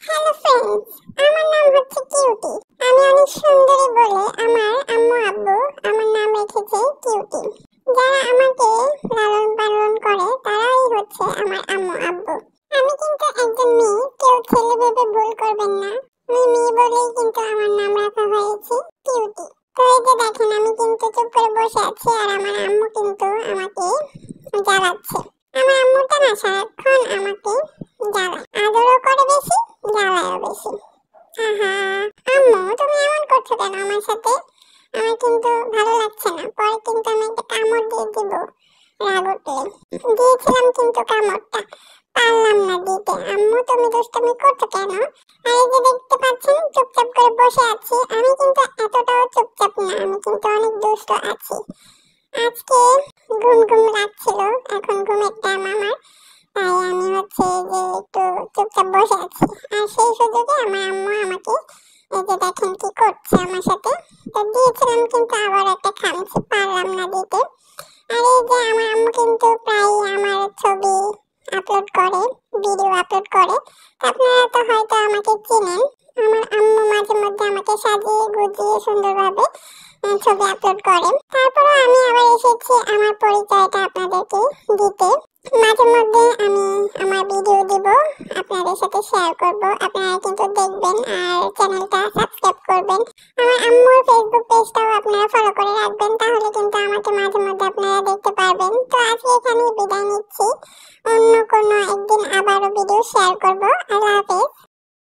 Hello friends, আমার নাম হচ্ছে কিউটি। আমি অনেক সুন্দরী বলে আমার আম্মু আব্বু আমার নাম রেখেছে কিউটি। যারা আমাকে লালন পালন করে তারাই হচ্ছে আমার আম্মু আব্বু। আমি কিন্তু একজন মেয়ে, কেউ ছেলে ভেবে ভুল করবেন না। আমি মেয়ে বলেই কিন্তু আমার নাম রাখা হয়েছে কিউটি। তো এই যে দেখেন, আমি কিন্তু চুপ করে বসে আছি আর আমার আম্মু কিন্তু আমাকে জ্বালাচ্ছে। আমার আম্মুটা না সারাক্ষণ আমাকে জ্বালায়, আদরও করে বেশি, জ্বালায়ও বেশি। আহা, আম্মু তুমি এমন করছো কেন আমার সাথে? আমার কিন্তু ভালো লাগছে না। পরে কিন্তু আমি একটা কামড় দিয়ে দিব রাগ উঠলে। দিয়েছিলাম কিন্তু কামড়টা, পারলাম না দিতে। আম্মু তুমি দুষ্টামি করছো কেন? আর এই যে দেখতে পাচ্ছেন চুপচাপ করে বসে আছি, আমি কিন্তু এতটাও চুপচাপ না, আমি কিন্তু অনেক দুষ্ট আছি। আজকে ঘুম ঘুম লাগছিল, এখন ঘুমের টাইম আমার, তাই আমি হচ্ছে যে একটু চুপচাপ বসে আছি। আর সেই সুযোগে আমার আম্মু আমাকে এই যে দেখেন কি করছে আমার সাথে। তো দিয়েছিলাম কিন্তু আবার একটা খামচি, পারলাম না দিতে। আর এই যে আমার আম্মু কিন্তু প্রায় আমার ছবি আপলোড করে, ভিডিও আপলোড করে। তো আপনারা তো হয়তো আমাকে চিনেন। আমার আম্মু মাঝে মধ্যে আমাকে সাজিয়ে গুজিয়ে সুন্দরভাবে ছবি আপলোড করে। তারপরে আমি আবার এসেছি আমার পরিচয়টা আপনাদেরকে দিতে। মাঝে মধ্যে আমি আমার ভিডিও দিব, আপনাদের সাথে শেয়ার করব। আপনারা কিন্তু দেখবেন আর চ্যানেলটা সাবস্ক্রাইব করবেন। আমার আম্মুর ফেসবুক পেজটাও আপনারা ফলো করে রাখবেন, তাহলে কিন্তু আমাকে মাঝে মধ্যে আপনারা দেখতে পারবেন। তো আজকে এখানেই বিদায় নিচ্ছি, অন্য কোনো একদিন আবারও ভিডিও শেয়ার করব। আল্লাহ হাফেজ।